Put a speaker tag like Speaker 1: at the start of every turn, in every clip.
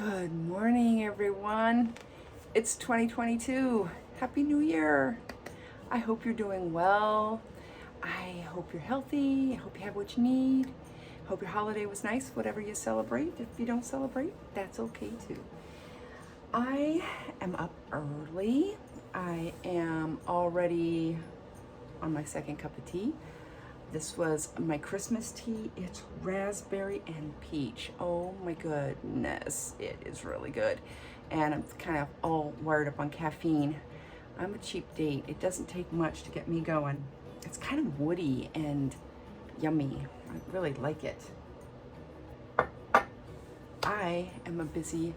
Speaker 1: Good morning, everyone. It's 2022. Happy New Year. I hope you're doing well. I hope you're healthy. I hope you have what you need. Hope your holiday was nice, whatever you celebrate. If you don't celebrate, that's okay too. I am up early. I am already on my second cup of tea. This was my Christmas tea. It's raspberry and peach. Oh my goodness, it is really good. And I'm kind of all wired up on caffeine. I'm a cheap date. It doesn't take much to get me going. It's kind of woody and yummy. I really like it. I am a busy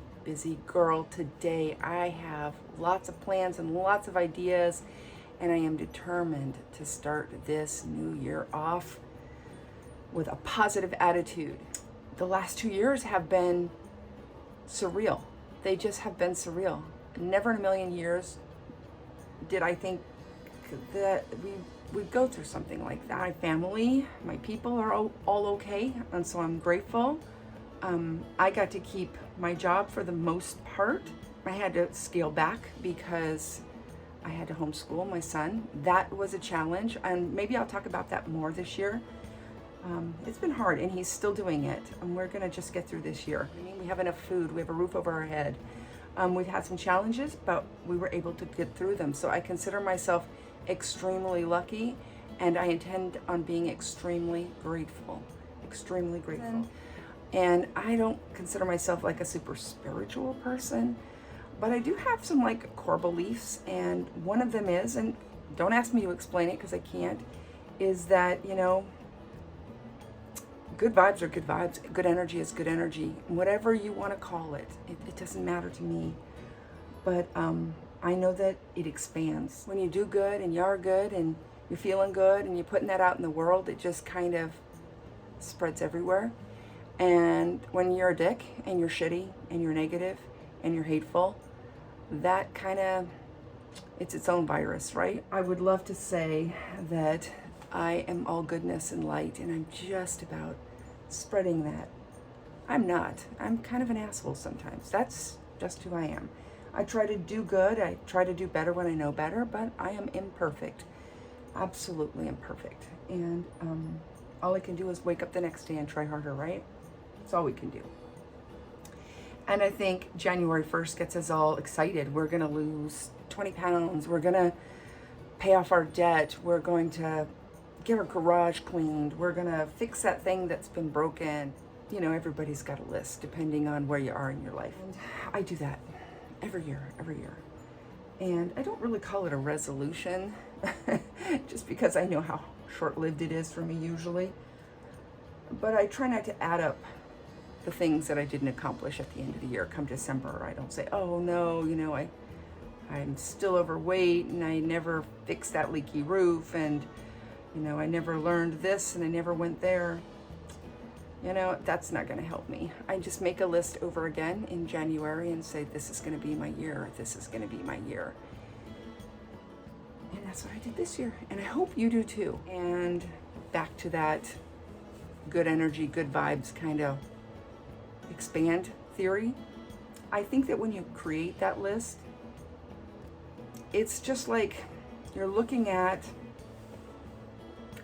Speaker 1: girl today. I have lots of plans and lots of ideas, and I am determined to start this new year off with a positive attitude. The last 2 years have been surreal. They just have been surreal. Never in a million years did I think that we'd go through something like that. My family, my people are all okay, and so I'm grateful. I got to keep my job for the most part. I had to scale back because I had to homeschool my son. That was a challenge, and maybe I'll talk about that more this year. It's been hard, and he's still doing it, and we're gonna just get through this year. I mean, we have enough food, we have a roof over our head. We've had some challenges, but we were able to get through them. So I consider myself extremely lucky, and I intend on being extremely grateful. Extremely grateful. And I don't consider myself like a super spiritual person, but I do have some like core beliefs, and one of them is, and don't ask me to explain it because I can't, is that, you know, good vibes are good vibes, good energy is good energy, whatever you want to call it. It doesn't matter to me, but I know that it expands. When you do good and you are good and you're feeling good and you're putting that out in the world, it just kind of spreads everywhere. And when you're a dick and you're shitty and you're negative and you're hateful, that kind of, it's its own virus, right? I would love to say that I am all goodness and light, and I'm just about spreading that. I'm not. I'm kind of an asshole sometimes. That's just who I am. I try to do good. I try to do better when I know better, but I am imperfect. Absolutely imperfect. And all I can do is wake up the next day and try harder, right? That's all we can do. And I think January 1st gets us all excited. We're going to lose 20 pounds. We're going to pay off our debt. We're going to get our garage cleaned. We're going to fix that thing that's been broken. You know, everybody's got a list depending on where you are in your life. And I do that every year. And I don't really call it a resolution just because I know how short-lived it is for me usually. But I try not to add up the things that I didn't accomplish at the end of the year. Come December, I don't say, oh no, you know, I'm still overweight and I never fixed that leaky roof, and you know, I never learned this and I never went there. You know, that's not going to help me. I just make a list over again in January and say, this is going to be my year. This is going to be my year. And that's what I did this year. And I hope you do too. And back to that good energy, good vibes kind of expand theory. I think that when you create that list, it's just like you're looking at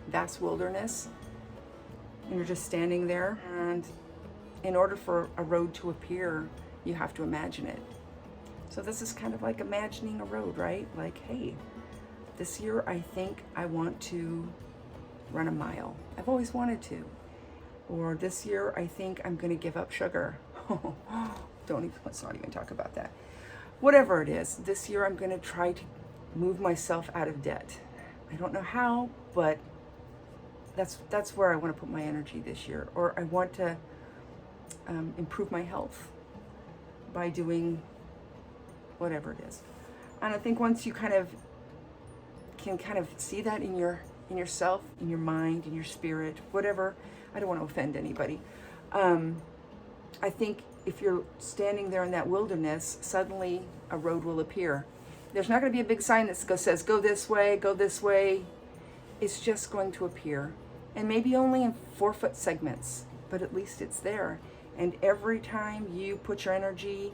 Speaker 1: vast wilderness and you're just standing there, and in order for a road to appear, you have to imagine it. So this is kind of like imagining a road, right? Like, hey, this year I think I want to run a mile. I've always wanted to. Or this year I think I'm going to give up sugar. Let's not even talk about that. Whatever it is, this year I'm going to try to move myself out of debt. I don't know how, but that's where I want to put my energy this year. Or I want to improve my health by doing whatever it is. And I think once you can see that in yourself, in your mind, in your spirit, whatever. I don't want to offend anybody. I think if you're standing there in that wilderness, suddenly a road will appear. There's not going to be a big sign that says, go this way, go this way. It's just going to appear. And maybe only in 4-foot segments, but at least it's there. And every time you put your energy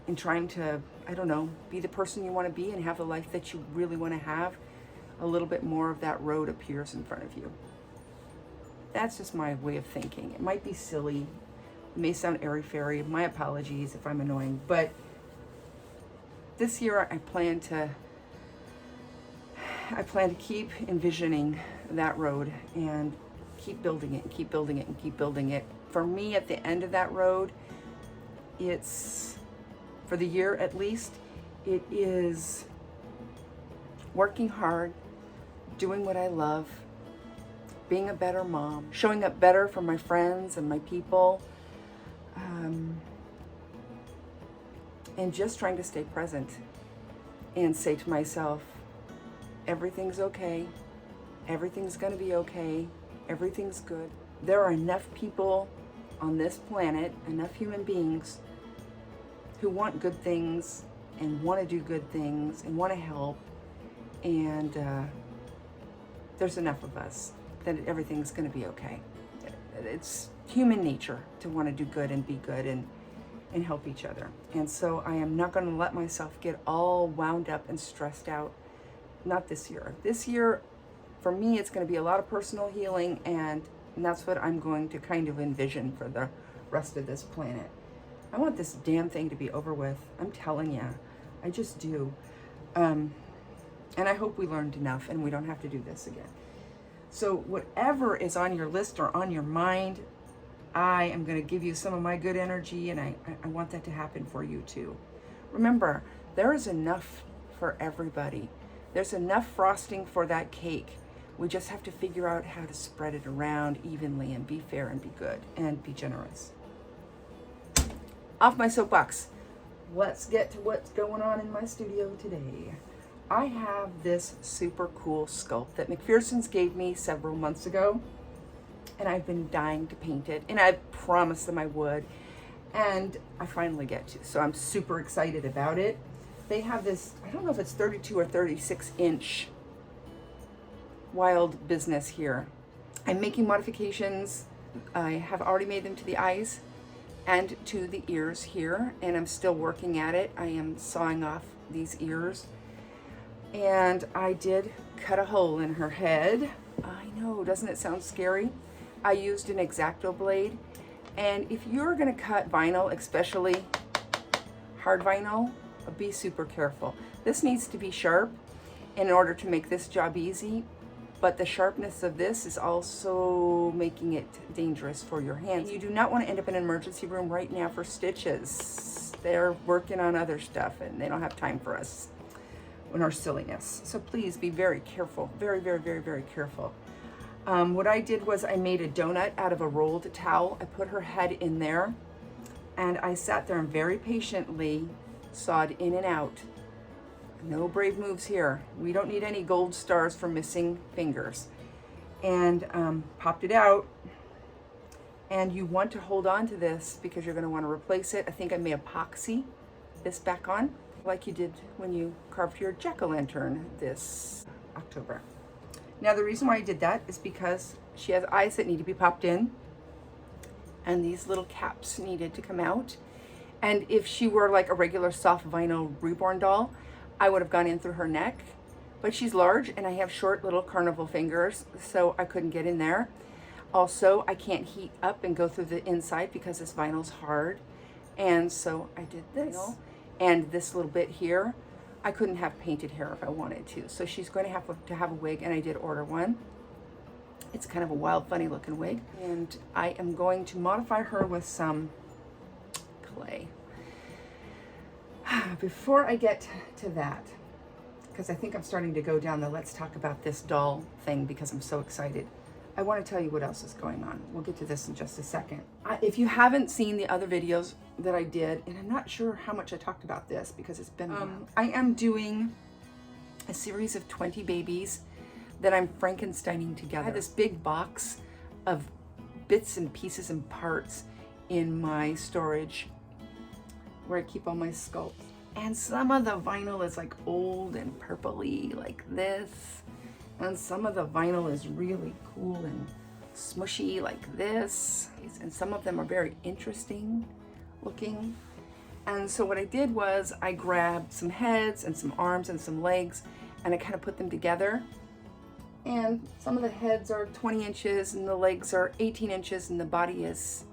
Speaker 1: in trying to, I don't know, be the person you want to be and have the life that you really want to have, a little bit more of that road appears in front of you. That's just my way of thinking. It might be silly. It may sound airy-fairy. My apologies if I'm annoying. But this year I plan to keep envisioning that road and keep building it and keep building it and keep building it. For me, at the end of that road, it's, for the year at least, it is working hard, doing what I love, being a better mom, showing up better for my friends and my people, and just trying to stay present and say to myself, everything's okay, everything's gonna be okay, everything's good. There are enough people on this planet, enough human beings who want good things and want to do good things and want to help, and there's enough of us that everything's going to be okay. It's human nature to want to do good and be good and help each other. And so I am not going to let myself get all wound up and stressed out. Not this year. This year, for me, it's going to be a lot of personal healing, and that's what I'm going to kind of envision for the rest of this planet. I want this damn thing to be over with. I'm telling you, I just do. And I hope we learned enough and we don't have to do this again. So whatever is on your list or on your mind, I am going to give you some of my good energy, and I want that to happen for you too. Remember, there is enough for everybody. There's enough frosting for that cake. We just have to figure out how to spread it around evenly and be fair and be good and be generous. Off my soapbox. Let's get to what's going on in my studio today. I have this super cool sculpt that McPherson's gave me several months ago, and I've been dying to paint it, and I promised them I would, and I finally get to. So I'm super excited about it. They have this, I don't know if it's 32 or 36 inch wild business here. I'm making modifications. I have already made them to the eyes and to the ears here, and I'm still working at it. I am sawing off these ears, and I did cut a hole in her head. I know, doesn't it sound scary? I used an X-Acto blade, and if you're gonna cut vinyl, especially hard vinyl, be super careful. This needs to be sharp in order to make this job easy, but the sharpness of this is also making it dangerous for your hands. You do not want to end up in an emergency room right now for stitches. They're working on other stuff and they don't have time for us and our silliness. So please be very careful, very, very, very, very careful. What I did was I made a donut out of a rolled towel. I put her head in there, and I sat there and very patiently sawed in and out. No brave moves here. We don't need any gold stars for missing fingers. And popped it out. And you want to hold on to this because you're going to want to replace it. I think I may epoxy this back on like you did when you carved your jack-o'-lantern this October. Now the reason why I did that is because she has eyes that need to be popped in, and these little caps needed to come out. And if she were like a regular soft vinyl reborn doll, I would have gone in through her neck, but she's large and I have short little carnival fingers, so I couldn't get in there. Also, I can't heat up and go through the inside because this vinyl's hard, and so I did this. And this little bit here, I couldn't have painted hair if I wanted to, so she's going to have a wig, and I did order one. It's kind of a wild, funny looking wig, and I am going to modify her with some clay. Before I get to that, because I think I'm starting to go down the let's talk about this doll thing because I'm so excited, I want to tell you what else is going on. We'll get to this in just a second. If you haven't seen the other videos that I did, and I'm not sure how much I talked about this because it's been a while. I am doing a series of 20 babies that I'm Frankensteining together. I have this big box of bits and pieces and parts in my storage where I keep all my sculpts. And some of the vinyl is like old and purpley like this. And some of the vinyl is really cool and smushy like this, and some of them are very interesting looking. And so what I did was I grabbed some heads and some arms and some legs, and I kind of put them together. And some of the heads are 20 inches and the legs are 18 inches and the body is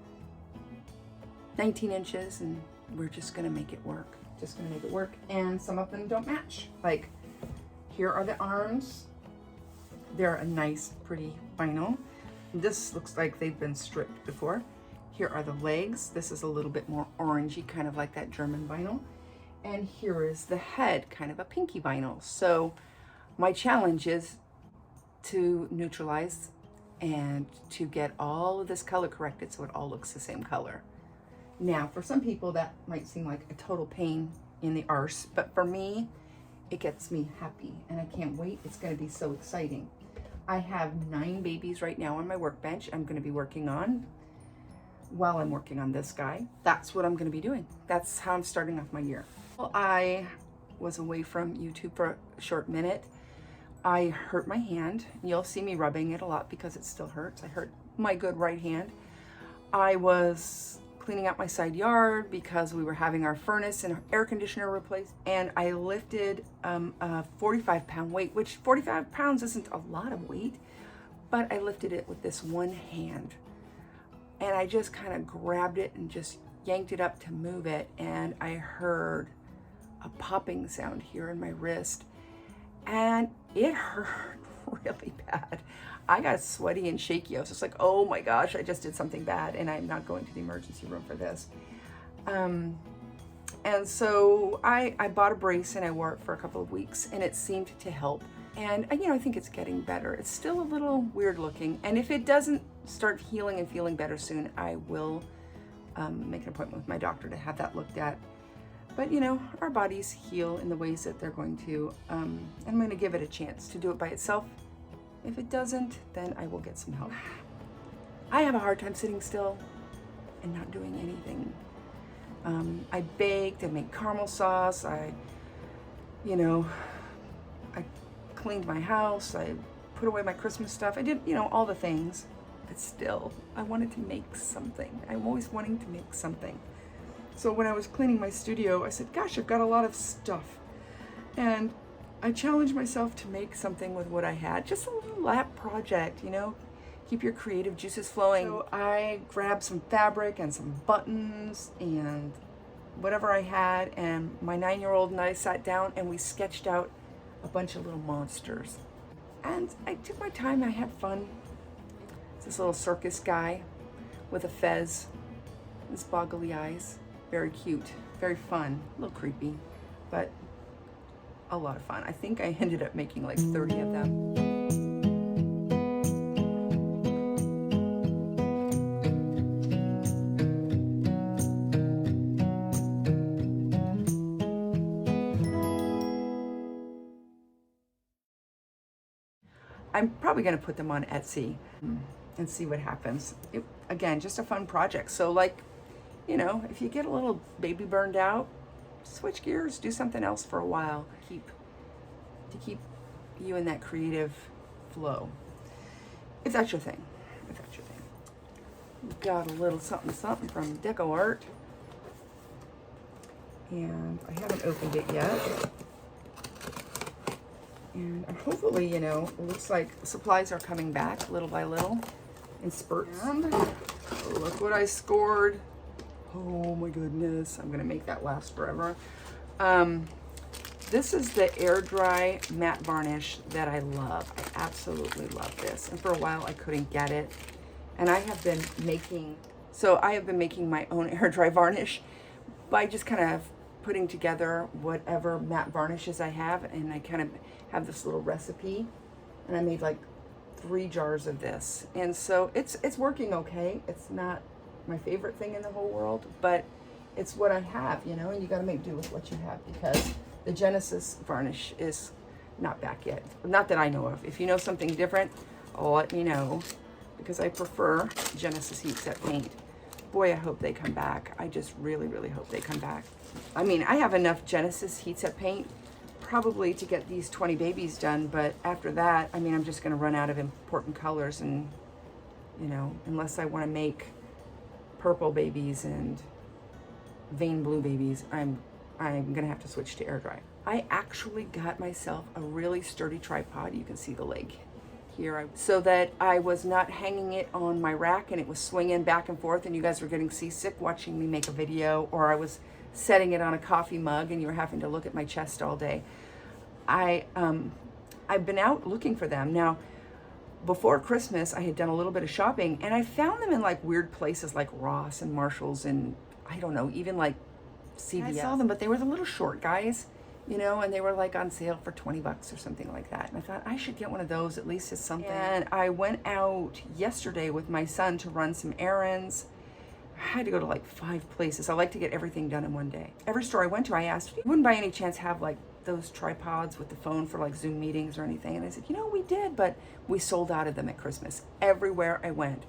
Speaker 1: 19 inches, and we're just gonna make it work. Just gonna make it work. And some of them don't match. Like, here are the arms. They're a nice, pretty vinyl. This looks like they've been stripped before. Here are the legs. This is a little bit more orangey, kind of like that German vinyl. And here is the head, kind of a pinky vinyl. So my challenge is to neutralize and to get all of this color corrected so it all looks the same color. Now, for some people that might seem like a total pain in the arse, but for me, it gets me happy and I can't wait. It's gonna be so exciting. I have 9 babies right now on my workbench I'm gonna be working on while I'm working on this guy. That's what I'm gonna be doing. That's how I'm starting off my year. Well, I was away from YouTube for a short minute. I hurt my hand. You'll see me rubbing it a lot because it still hurts. I hurt my good right hand. I was cleaning out my side yard because we were having our furnace and air conditioner replaced, and I lifted a 45-pound weight, which 45 pounds isn't a lot of weight, but I lifted it with this one hand. And I just kind of grabbed it and just yanked it up to move it, and I heard a popping sound here in my wrist, and it hurt really bad. I got sweaty and shaky. I was just like, oh my gosh, I just did something bad and I'm not going to the emergency room for this. And so I bought a brace and I wore it for a couple of weeks and it seemed to help. And you know, I think it's getting better. It's still a little weird looking. And if it doesn't start healing and feeling better soon, I will make an appointment with my doctor to have that looked at. But you know, our bodies heal in the ways that they're going to. And I'm going to give it a chance to do it by itself. If it doesn't, then I will get some help. I have a hard time sitting still and not doing anything. I baked, I made caramel sauce, I cleaned my house, I put away my Christmas stuff. I did, all the things, but still, I wanted to make something. I'm always wanting to make something. So when I was cleaning my studio, I said, gosh, I've got a lot of stuff. And I challenged myself to make something with what I had, just a little lap project, keep your creative juices flowing. So I grabbed some fabric and some buttons and whatever I had, and my 9-year-old and I sat down and we sketched out a bunch of little monsters. And I took my time, I had fun. It's this little circus guy with a fez, his boggly eyes, very cute, very fun, a little creepy, but a lot of fun. I think I ended up making like 30 of them. I'm probably gonna put them on Etsy and see what happens. Again, just a fun project. So like, if you get a little baby burned out, switch gears, do something else for a while. To keep you in that creative flow. If that's your thing. We've got a little something from Deco Art. And I haven't opened it yet. And hopefully, it looks like supplies are coming back little by little in spurts. And look what I scored. Oh my goodness, I'm gonna make that last forever. This is the air dry matte varnish that I love. I absolutely love this. And for a while I couldn't get it. And I have been making my own air dry varnish by just kind of putting together whatever matte varnishes I have. And I kind of have this little recipe. And I made like 3 jars of this. And so it's working okay. It's not my favorite thing in the whole world, but it's what I have, and you got to make do with what you have, because the Genesis varnish is not back yet. Not that I know of. If you know something different, let me know, because I prefer Genesis Heat Set Paint. Boy, I hope they come back. I just really, really hope they come back. I mean, I have enough Genesis Heat Set Paint probably to get these 20 babies done, but after that, I'm just going to run out of important colors and you know, unless I want to make purple babies and vein blue babies, I'm gonna have to switch to air dry. I actually got myself a really sturdy tripod. You can see the leg here, so that I was not hanging it on my rack and it was swinging back and forth and you guys were getting seasick watching me make a video, or I was setting it on a coffee mug and you were having to look at my chest all day. I've been out looking for them. Now, before Christmas, I had done a little bit of shopping and I found them in like weird places like Ross and Marshall's and I don't know, even like CVS. I saw them, but they were the little short guys, you know, and they were like on sale for 20 bucks or something like that. And I thought I should get one of those, at least as something. And I went out yesterday with my son to run some errands. I had to go to like 5 places. I like to get everything done in one day. Every store I went to, I asked, you wouldn't by any chance have like those tripods with the phone for like Zoom meetings or anything? And I said, you know, we did, but we sold out of them at Christmas. Everywhere I went.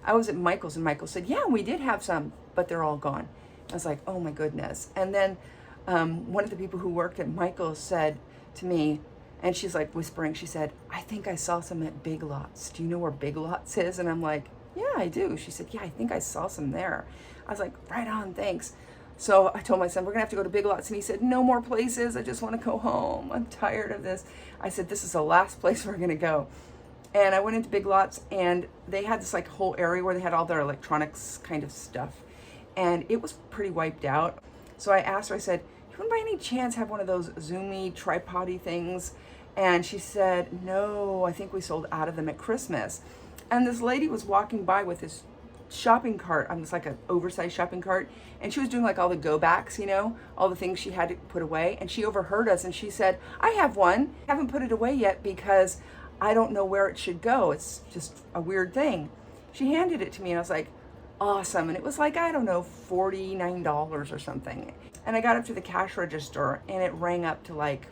Speaker 1: I was at Michael's and Michael said, yeah, we did have some, but they're all gone. I was like, oh my goodness. And then one of the people who worked at Michael's said to me, and she's like whispering, she said, I think I saw some at Big Lots. Do you know where Big Lots is? And I'm like, yeah, I do. She said, yeah, I think I saw some there. I was like, right on, thanks. So I told my son, we're gonna have to go to Big Lots. And he said, no more places. I just wanna go home. I'm tired of this. I said, this is the last place we're gonna go. And I went into Big Lots and they had this like whole area where they had all their electronics kind of stuff. And it was pretty wiped out. So I asked her, I said, you wouldn't by any chance have one of those Zoomy tripod-y things? And she said, no, I think we sold out of them at Christmas. And this lady was walking by with this shopping cart. It's like an oversized shopping cart. And she was doing like all the go backs, you know, all the things she had to put away. And she overheard us and she said, I have one. I haven't put it away yet because I don't know where it should go. It's just a weird thing. She handed it to me and I was like, awesome. And it was like, I don't know, $49 or something. And I got up to the cash register and it rang up to like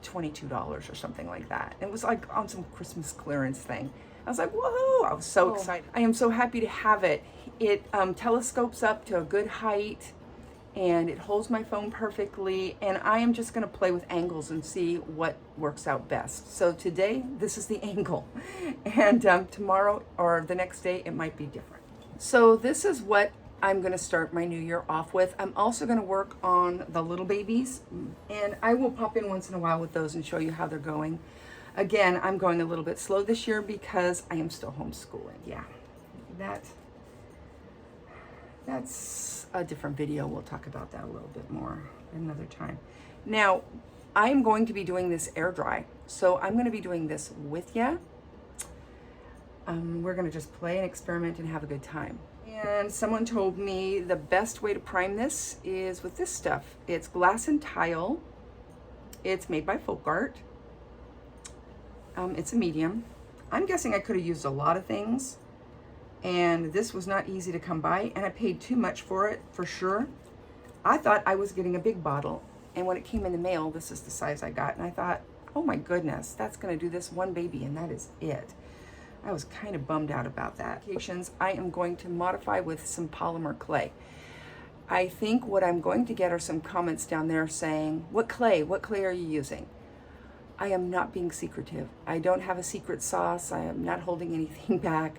Speaker 1: $22 or something like that. It was like on some Christmas clearance thing. I was like, woohoo! I was so excited. I am so happy to have it. It telescopes up to a good height and it holds my phone perfectly. And I am just gonna play with angles and see what works out best. So today, this is the angle. And tomorrow or the next day, it might be different. So this is what I'm gonna start my new year off with. I'm also gonna work on the little babies and I will pop in once in a while with those and show you how they're going. Again, I'm going a little bit slow this year because I am still homeschooling. Yeah, that's a different video. We'll talk about that a little bit more another time. Now, I'm going to be doing this air dry. So I'm gonna be doing this with you. We're gonna just play and experiment and have a good time. And someone told me the best way to prime this is with this stuff. It's glass and tile. It's made by Folk Art. It's a medium. I'm guessing I could have used a lot of things and this was not easy to come by and I paid too much for it for sure. I thought I was getting a big bottle and when it came in the mail, this is the size I got and I thought, oh my goodness, that's gonna do this one baby and that is it. I was kind of bummed out about that. I am going to modify with some polymer clay. I think what I'm going to get are some comments down there saying, what clay are you using? I am not being secretive. I don't have a secret sauce. I am not holding anything back.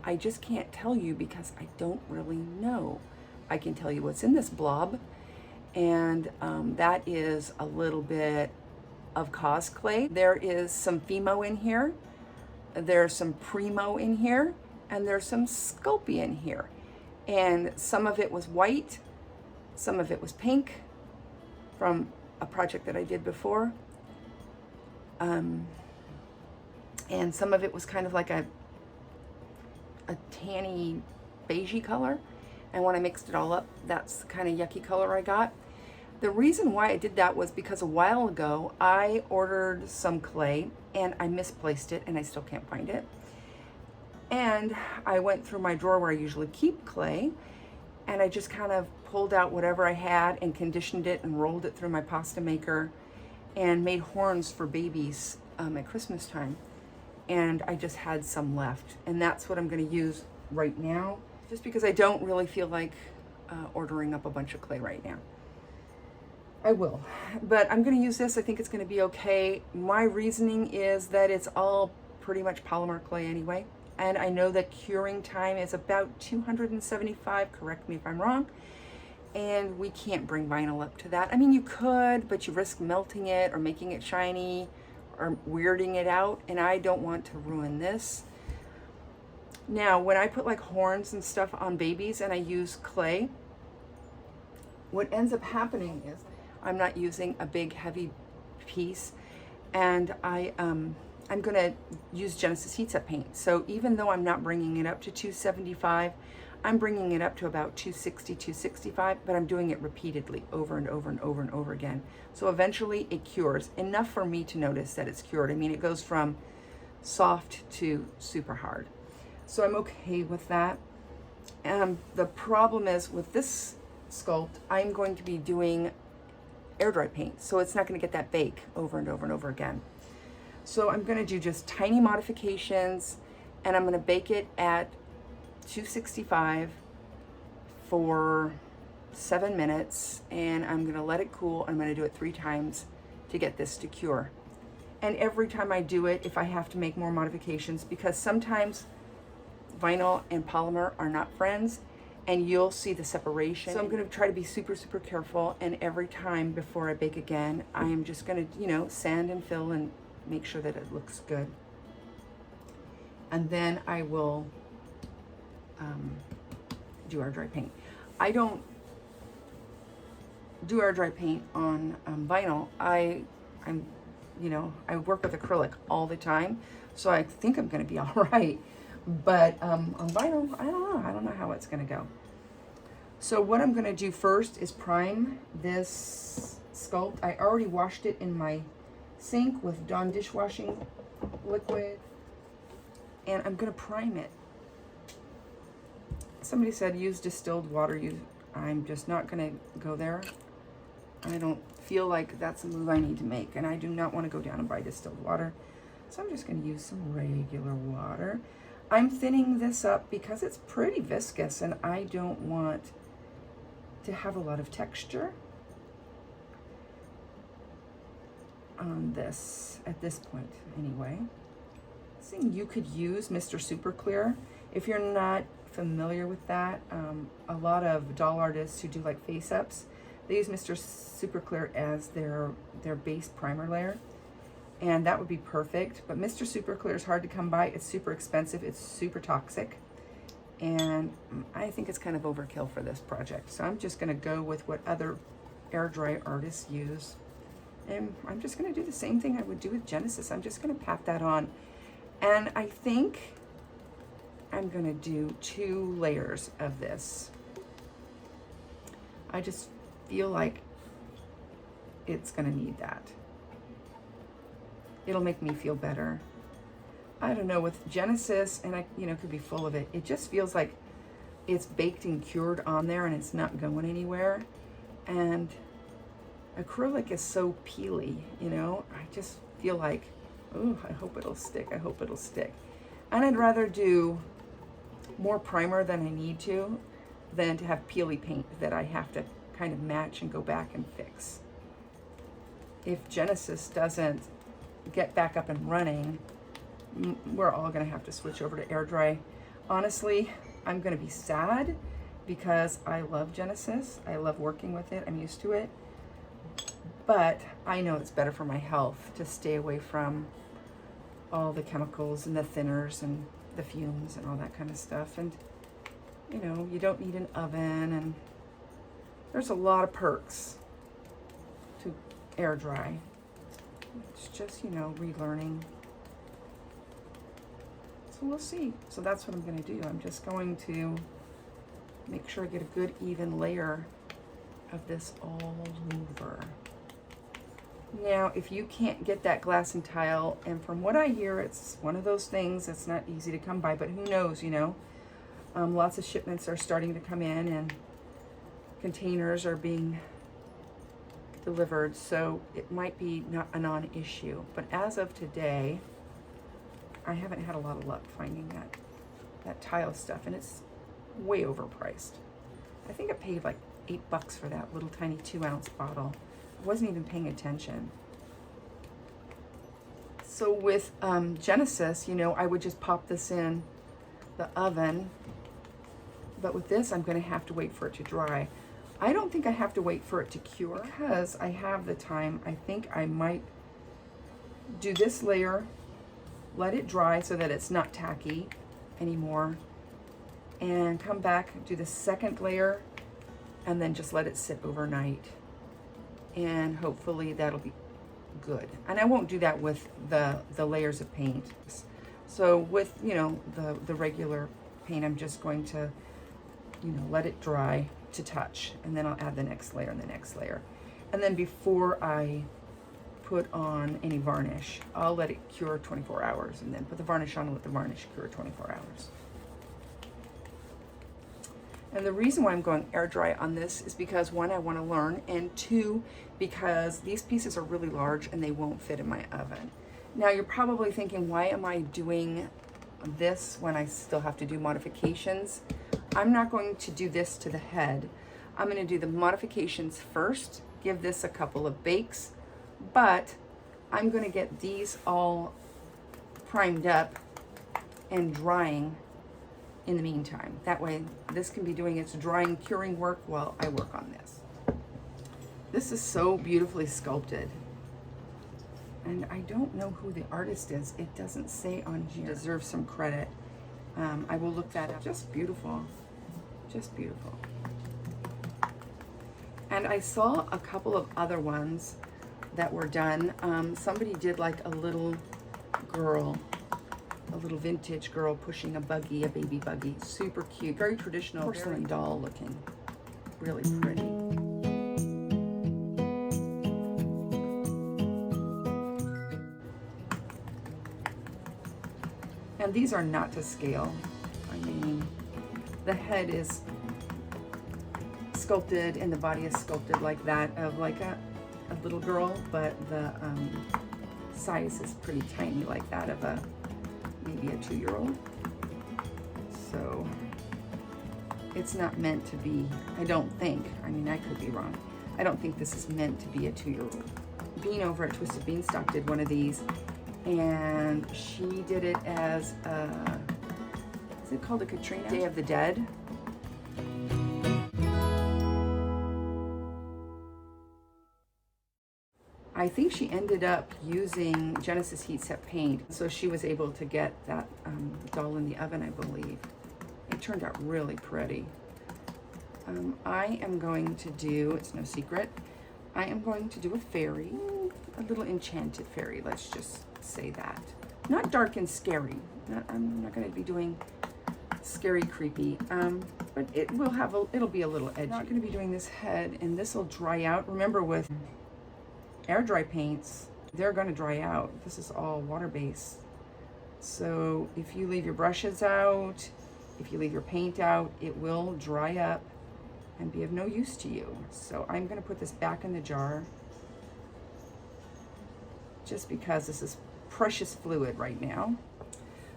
Speaker 1: I just can't tell you because I don't really know. I can tell you what's in this blob, and that is a little bit of Cause clay. There is some Fimo in here. There's some Primo in here, and there's some Sculpt in here. And some of it was white, some of it was pink from a project that I did before. And some of it was kind of like a tanny beigey color. And when I mixed it all up, that's the kind of yucky color I got. The reason why I did that was because a while ago I ordered some clay and I misplaced it and I still can't find it. And I went through my drawer where I usually keep clay and I just kind of pulled out whatever I had and conditioned it and rolled it through my pasta maker and made horns for babies at Christmas time. And I just had some left. And that's what I'm gonna use right now, just because I don't really feel like ordering up a bunch of clay right now. I will, but I'm gonna use this. I think it's gonna be okay. My reasoning is that it's all pretty much polymer clay anyway. And I know that curing time is about 275, correct me if I'm wrong. And we can't bring vinyl up to that. I mean, you could, but you risk melting it or making it shiny or weirding it out. And I don't want to ruin this. Now, when I put like horns and stuff on babies and I use clay, what ends up happening is I'm not using a big heavy piece, and I'm gonna use Genesis Heat Set paint. So even though I'm not bringing it up to 275, I'm bringing it up to about 260, 265, but I'm doing it repeatedly over and over and over and over again. So eventually it cures enough for me to notice that it's cured. I mean, it goes from soft to super hard. So I'm okay with that. The problem is with this sculpt, I'm going to be doing air dry paint, so it's not going to get that bake over and over and over again. So I'm going to do just tiny modifications, and I'm going to bake it at 265 for 7 minutes, and I'm going to let it cool. I'm going to do it 3 times to get this to cure. And every time I do it, if I have to make more modifications, because sometimes vinyl and polymer are not friends, and you'll see the separation. So I'm going to try to be super, super careful, and every time before I bake again, I am just going to, you know, sand and fill and make sure that it looks good. And then I will do our dry paint. I don't do our dry paint on vinyl. I'm, you know, I work with acrylic all the time, so I think I'm going to be all right. But on vinyl, I don't know how it's going to go. So what I'm going to do first is prime this sculpt. I already washed it in my sink with Dawn dishwashing liquid, and I'm going to prime it. Somebody said use distilled water. I'm just not going to go there. I don't feel like that's a move I need to make, and I do not want to go down and buy distilled water. So I'm just going to use some regular water. I'm thinning this up because it's pretty viscous, and I don't want to have a lot of texture on this at this point anyway. Seeing you could use Mr. Super Clear. If you're not familiar with that, a lot of doll artists who do like face-ups, they use Mr. Super Clear as their base primer layer. And that would be perfect, but Mr. Super Clear is hard to come by. It's super expensive, it's super toxic, and I think it's kind of overkill for this project. So I'm just gonna go with what other air dry artists use, and I'm just gonna do the same thing I would do with Genesis. I'm just gonna pat that on, and I think I'm gonna do 2 layers of this. I just feel like it's gonna need that. It'll make me feel better. I don't know, with Genesis, and I, you know, could be full of it, it just feels like it's baked and cured on there and it's not going anywhere. And acrylic is so peely, you know, I just feel like, oh, I hope it'll stick, I hope it'll stick. And I'd rather do more primer than I need to than to have peely paint that I have to kind of match and go back and fix. If Genesis doesn't get back up and running, we're all gonna have to switch over to air dry. Honestly, I'm gonna be sad because I love Genesis. I love working with it, I'm used to it. But I know it's better for my health to stay away from all the chemicals and the thinners and the fumes and all that kind of stuff. And you know, you don't need an oven, and there's a lot of perks to air dry. It's just, you know, relearning. So we'll see. So that's what I'm going to do. I'm just going to make sure I get a good even layer of this all over. Now, if you can't get that glass and tile, and from what I hear, it's one of those things that's not easy to come by, but who knows, you know. Lots of shipments are starting to come in, and containers are being delivered, so it might be not a non-issue. But as of today, I haven't had a lot of luck finding that tile stuff, and it's way overpriced. I think I paid like $8 for that little tiny 2-ounce bottle. I wasn't even paying attention. So with Genesis, you know, I would just pop this in the oven. But with this, I'm going to have to wait for it to dry. I don't think I have to wait for it to cure because I have the time. I think I might do this layer, let it dry so that it's not tacky anymore, and come back, do the second layer, and then just let it sit overnight. And hopefully that'll be good. And I won't do that with the layers of paint. So with, you know, the regular paint, I'm just going to, you know, let it dry to touch, and then I'll add the next layer and the next layer. And then before I put on any varnish, I'll let it cure 24 hours and then put the varnish on and let the varnish cure 24 hours. And the reason why I'm going air dry on this is because one, I want to learn, and two, because these pieces are really large and they won't fit in my oven. Now you're probably thinking, why am I doing this when I still have to do modifications? I'm not going to do this to the head. I'm going to do the modifications first, give this a couple of bakes, but I'm going to get these all primed up and drying in the meantime. That way this can be doing its drying, curing work while I work on this. This is so beautifully sculpted. And I don't know who the artist is. It doesn't say on here. Deserves some credit. I will look that up. Just beautiful. Just beautiful. And I saw a couple of other ones that were done. Somebody did like a little girl, a little vintage girl pushing a buggy, a baby buggy. Super cute, very traditional, porcelain doll looking. Really pretty. And these are not to scale. I mean, the head is sculpted and the body is sculpted like that of like a little girl, but the size is pretty tiny, like that of a maybe a 2-year-old. So it's not meant to be, I don't think, I mean, I could be wrong. I don't think this is meant to be a 2-year-old. Bean over at Twisted Beanstalk did one of these, and she did it as a, is it called a Katrina? Day of the Dead. I think she ended up using Genesis Heat Set paint, so she was able to get that doll in the oven, I believe. It turned out really pretty. I am going to do, it's no secret, I am going to do a fairy, a little enchanted fairy, let's just say that. Not dark and scary. I'm not going to be doing scary, creepy, but it will have it'll be a little edgy. I'm not going to be doing this head, and this will dry out. Remember, with air dry paints, they're going to dry out. This is all water based. So if you leave your brushes out, if you leave your paint out, it will dry up and be of no use to you. So I'm going to put this back in the jar just because this is precious fluid right now.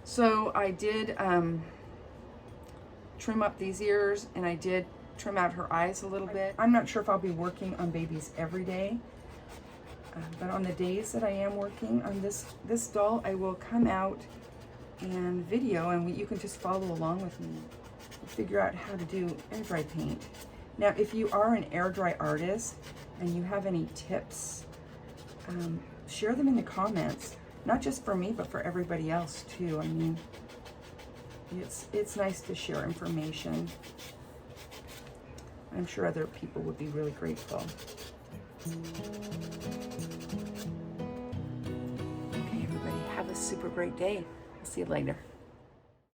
Speaker 1: So I did trim up these ears, and I did trim out her eyes a little bit. I'm not sure if I'll be working on babies every day. But on the days that I am working on this doll, I will come out and video, and you can just follow along with me, figure out how to do air dry paint. Now, if you are an air dry artist and you have any tips, share them in the comments. Not just for me, but for everybody else too. I mean, it's nice to share information. I'm sure other people would be really grateful. Okay, everybody, have a super great day. I'll see you later.